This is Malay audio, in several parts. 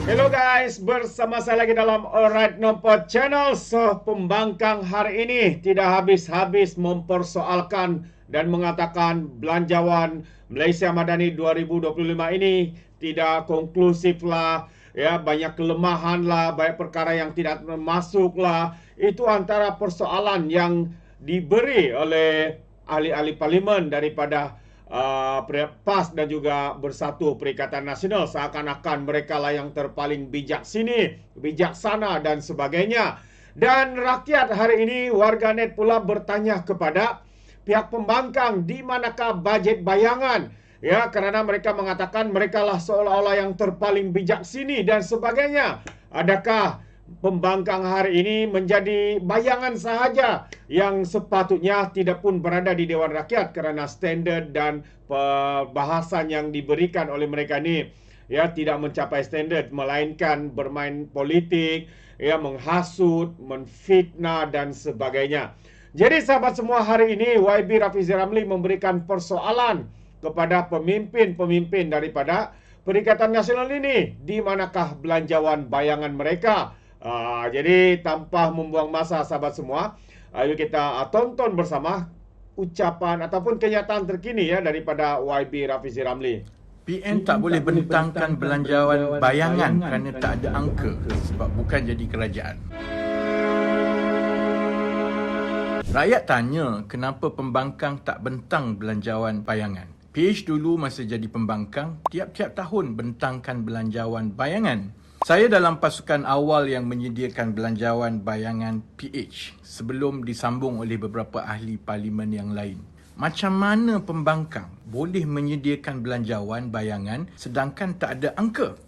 Hello guys, bersama saya lagi dalam Alright Nompot Channel. Pembangkang hari ini tidak habis-habis mempersoalkan dan mengatakan belanjawan Malaysia Madani 2025 ini tidak konklusif lah. Ya, banyak kelemahan lah, banyak perkara yang tidak masuk lah. Itu antara persoalan yang diberi oleh ahli-ahli parlimen daripada PAS dan juga Bersatu Perikatan Nasional, seakan-akan mereka lah yang terpaling bijaksana dan sebagainya. Dan rakyat hari ini, warganet pula bertanya kepada pihak pembangkang, di manakah bajet bayangan? Ya, kerana mereka mengatakan mereka lah seolah-olah yang terpaling bijak sini dan sebagainya. Adakah pembangkang hari ini menjadi bayangan sahaja yang sepatutnya tidak pun berada di Dewan Rakyat kerana standard dan bahasan yang diberikan oleh mereka ini ya tidak mencapai standard, melainkan bermain politik, ya menghasut, menfitnah dan sebagainya. Jadi sahabat semua, hari ini YB Rafizi Ramli memberikan persoalan kepada pemimpin-pemimpin daripada Perikatan Nasional ini, di manakah belanjawan bayangan mereka. Jadi tanpa membuang masa sahabat semua, ayo kita tonton bersama ucapan ataupun kenyataan terkini ya daripada YB Rafizi Ramli. PN tak boleh bentangkan belanjawan bayangan kerana tak ada angka sebab bukan jadi kerajaan. Rakyat tanya kenapa pembangkang tak bentang belanjawan bayangan. PH dulu masa jadi pembangkang, tiap-tiap tahun bentangkan belanjawan bayangan. Saya dalam pasukan awal yang menyediakan belanjawan bayangan PH sebelum disambung oleh beberapa ahli parlimen yang lain. Macam mana pembangkang boleh menyediakan belanjawan bayangan sedangkan tak ada angka?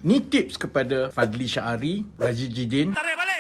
Ni tips kepada Fadli Syahari, Razi Jidin.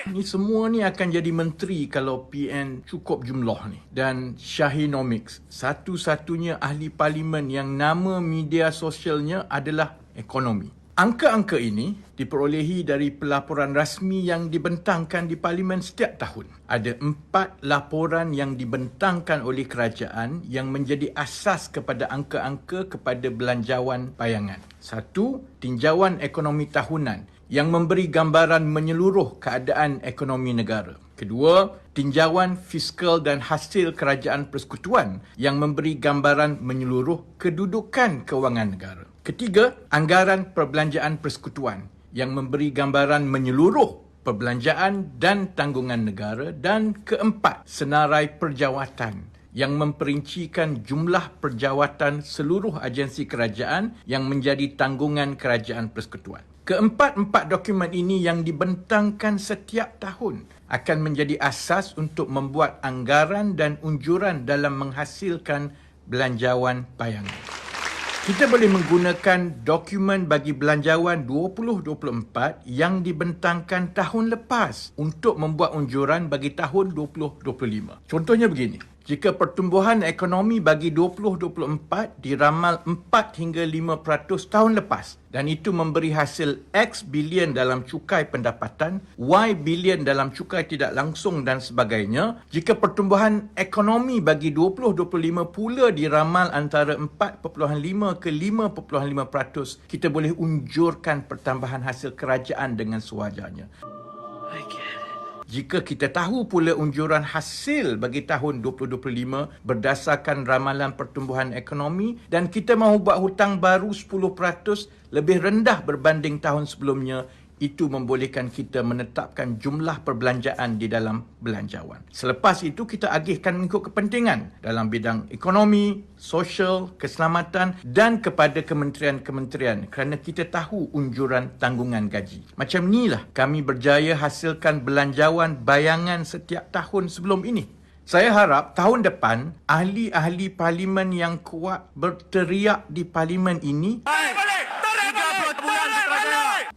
Ni semua ni akan jadi menteri kalau PN cukup jumlah ni. Dan Shahinomics, satu-satunya ahli parlimen yang nama media sosialnya adalah ekonomi. Angka-angka ini diperolehi dari pelaporan rasmi yang dibentangkan di parlimen setiap tahun. Ada 4 laporan yang dibentangkan oleh kerajaan yang menjadi asas kepada angka-angka kepada belanjawan bayangan. 1. Tinjauan ekonomi tahunan yang memberi gambaran menyeluruh keadaan ekonomi negara. Kedua, tinjauan fiskal dan hasil kerajaan persekutuan yang memberi gambaran menyeluruh kedudukan kewangan negara. Ketiga, anggaran perbelanjaan persekutuan yang memberi gambaran menyeluruh perbelanjaan dan tanggungan negara. Dan keempat, senarai perjawatan yang memperincikan jumlah perjawatan seluruh agensi kerajaan yang menjadi tanggungan kerajaan persekutuan. Keempat-empat dokumen ini yang dibentangkan setiap tahun akan menjadi asas untuk membuat anggaran dan unjuran dalam menghasilkan belanjawan bayangan. Kita boleh menggunakan dokumen bagi belanjawan 2024 yang dibentangkan tahun lepas untuk membuat unjuran bagi tahun 2025. Contohnya begini, jika pertumbuhan ekonomi bagi 2024 diramal 4 hingga 5% tahun lepas dan itu memberi hasil X bilion dalam cukai pendapatan, Y bilion dalam cukai tidak langsung dan sebagainya, jika pertumbuhan ekonomi bagi 2025 pula diramal antara 4.5 ke 5.5%, kita boleh unjurkan pertambahan hasil kerajaan dengan sewajarnya. Jika kita tahu pula unjuran hasil bagi tahun 2025 berdasarkan ramalan pertumbuhan ekonomi dan kita mahu buat hutang baru 10% lebih rendah berbanding tahun sebelumnya, itu membolehkan kita menetapkan jumlah perbelanjaan di dalam belanjawan. Selepas itu kita agihkan mengikut kepentingan dalam bidang ekonomi, sosial, keselamatan dan kepada kementerian-kementerian kerana kita tahu unjuran tanggungan gaji. Macam inilah kami berjaya hasilkan belanjawan bayangan setiap tahun sebelum ini. Saya harap tahun depan ahli-ahli parlimen yang kuat berteriak di parlimen ini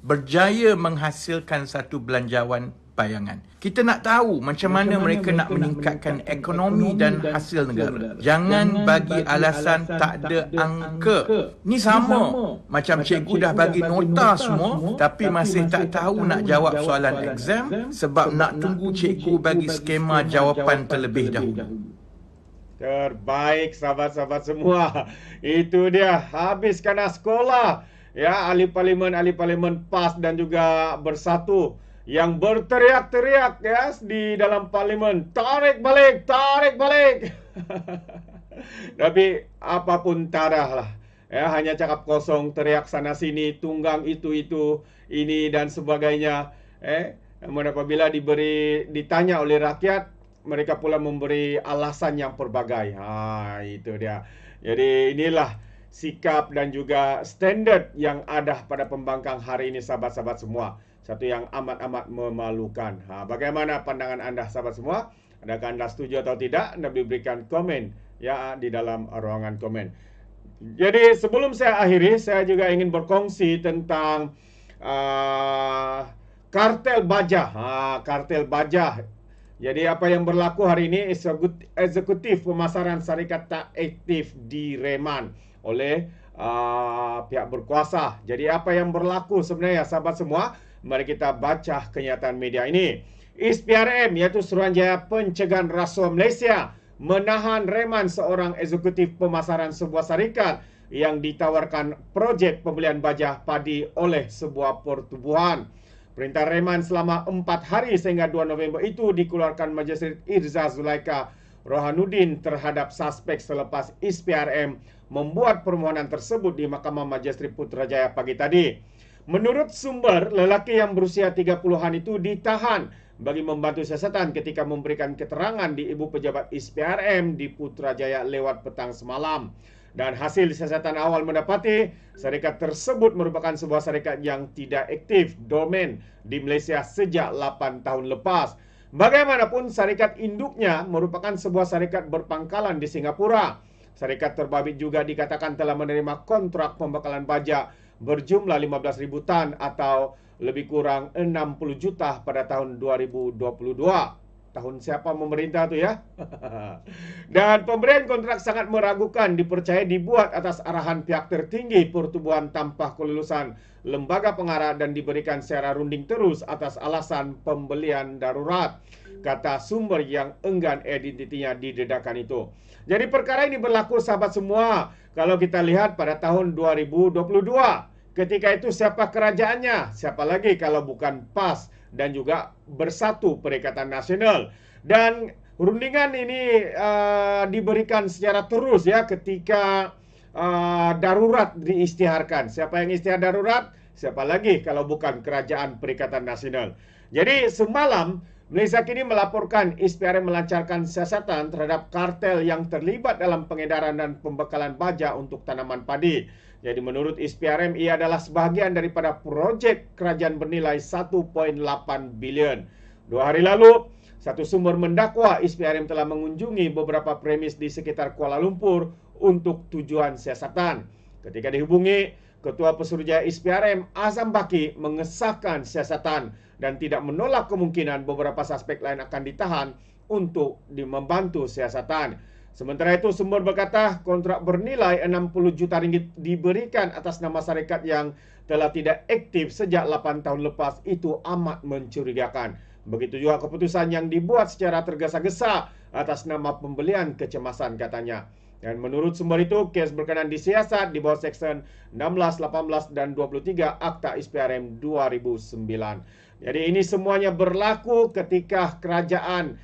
berjaya menghasilkan satu belanjawan bayangan. Kita nak tahu macam mana mereka nak meningkatkan ekonomi dan hasil negara. Jangan bagi alasan tak ada angka. Ni sama macam cikgu dah bagi nota semua tapi masih tak tahu nak jawab soalan exam sebab nak tunggu cikgu bagi skema jawapan terlebih dahulu. Terbaik sahabat-sahabat semua. Itu dia, habis kena sekolah. ya ahli parlimen PAS dan juga Bersatu yang berteriak-teriak ya di dalam parlimen, tarik balik, tarik balik. Tapi apapun tarah lah, ya hanya cakap kosong, teriak sana sini, tunggang itu ini dan sebagainya. Namun apabila ditanya oleh rakyat, mereka pula memberi alasan yang pelbagai. Itu dia. Jadi inilah sikap dan juga standard yang ada pada pembangkang hari ini, sahabat-sahabat semua. Satu yang amat-amat memalukan. Bagaimana pandangan anda, sahabat semua? Adakah anda setuju atau tidak? Anda berikan komen ya di dalam ruangan komen. Jadi sebelum saya akhiri, saya juga ingin berkongsi tentang kartel baja. Kartel baja. Jadi apa yang berlaku hari ini, eksekutif pemasaran syarikat tak aktif direman oleh pihak berkuasa. Jadi apa yang berlaku sebenarnya, sahabat semua? Mari kita baca kenyataan media ini. SPRM, iaitu Suruhanjaya Pencegahan Rasuah Malaysia, menahan reman seorang eksekutif pemasaran sebuah syarikat yang ditawarkan projek pembelian baja padi oleh sebuah pertubuhan. Perintah reman selama 4 hari sehingga 2 November itu dikeluarkan Magistrate Irza Zulaika Rohanuddin terhadap suspek selepas SPRM membuat permohonan tersebut di Mahkamah Magistrate Putrajaya pagi tadi. Menurut sumber, lelaki yang berusia 30-an itu ditahan bagi membantu siasatan ketika memberikan keterangan di Ibu Pejabat SPRM di Putrajaya lewat petang semalam. Dan hasil siasatan awal mendapati syarikat tersebut merupakan sebuah syarikat yang tidak aktif dormen di Malaysia sejak 8 tahun lepas. Bagaimanapun, syarikat induknya merupakan sebuah syarikat berpangkalan di Singapura. Syarikat terbabit juga dikatakan telah menerima kontrak pembekalan baja berjumlah 15,000 tan atau lebih kurang 60 juta pada tahun 2022. Tahun siapa memerintah tu ya? Dan pemberian kontrak sangat meragukan, dipercaya dibuat atas arahan pihak tertinggi pertubuhan tanpa kelulusan lembaga pengarah dan diberikan secara runding terus atas alasan pembelian darurat, kata sumber yang enggan identitinya didedakan itu. Jadi perkara ini berlaku, sahabat semua, kalau kita lihat pada tahun 2022. Ketika itu siapa kerajaannya? Siapa lagi kalau bukan PAS dan juga Bersatu Perikatan Nasional. Dan rundingan ini diberikan secara terus ya ketika darurat diisytiharkan. Siapa yang isytihar darurat? Siapa lagi kalau bukan Kerajaan Perikatan Nasional. Jadi semalam Malaysia kini melaporkan SPRM melancarkan siasatan terhadap kartel yang terlibat dalam pengedaran dan pembekalan baja untuk tanaman padi. Jadi menurut SPRM, ia adalah sebahagian daripada projek kerajaan bernilai 1.8 bilion. 2 hari lalu, satu sumber mendakwa SPRM telah mengunjungi beberapa premis di sekitar Kuala Lumpur untuk tujuan siasatan. Ketika dihubungi, Ketua Pesuruhjaya SPRM Azam Baki mengesahkan siasatan dan tidak menolak kemungkinan beberapa suspek lain akan ditahan untuk membantu siasatan. Sementara itu, sumber berkata kontrak bernilai 60 juta ringgit diberikan atas nama syarikat yang telah tidak aktif sejak 8 tahun lepas. Itu amat mencurigakan. Begitu juga keputusan yang dibuat secara tergesa-gesa atas nama pembelian kecemasan, katanya. Dan menurut sumber itu, kes berkenaan disiasat di bawah Seksyen 16, 18 dan 23 Akta SPRM 2009. Jadi ini semuanya berlaku ketika kerajaan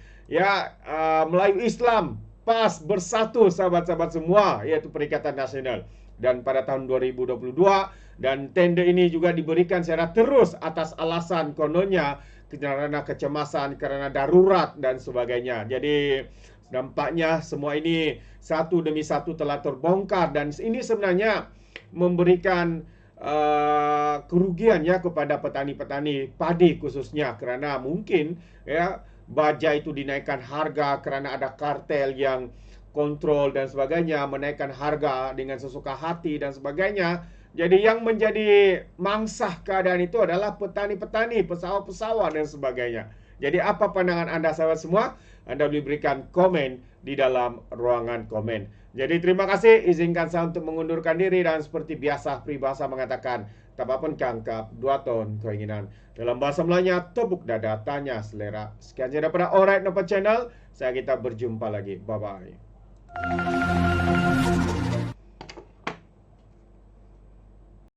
Melayu Islam PAS Bersatu, sahabat-sahabat semua, iaitu Perikatan Nasional. Dan pada tahun 2022, dan tender ini juga diberikan secara terus atas alasan kononnya karena kecemasan, karena darurat dan sebagainya. Jadi nampaknya semua ini satu demi satu telah terbongkar, dan ini sebenarnya memberikan kerugian ya kepada petani-petani padi khususnya, kerana mungkin ya baja itu dinaikkan harga kerana ada kartel yang kontrol dan sebagainya, menaikkan harga dengan sesuka hati dan sebagainya. Jadi yang menjadi mangsah keadaan itu adalah petani-petani, pesawat-pesawat dan sebagainya. Jadi apa pandangan anda, sahabat semua? Anda boleh berikan komen di dalam ruangan komen. Jadi terima kasih, izinkan saya untuk mengundurkan diri, dan seperti biasa peribahasa mengatakan, tapapun kangkap, 2 ton keinginan. Dalam bahasa Melayunya, tepuk dada, tanya selera. Sekian saja daripada Alright Nampak Channel. Kita berjumpa lagi. Bye-bye.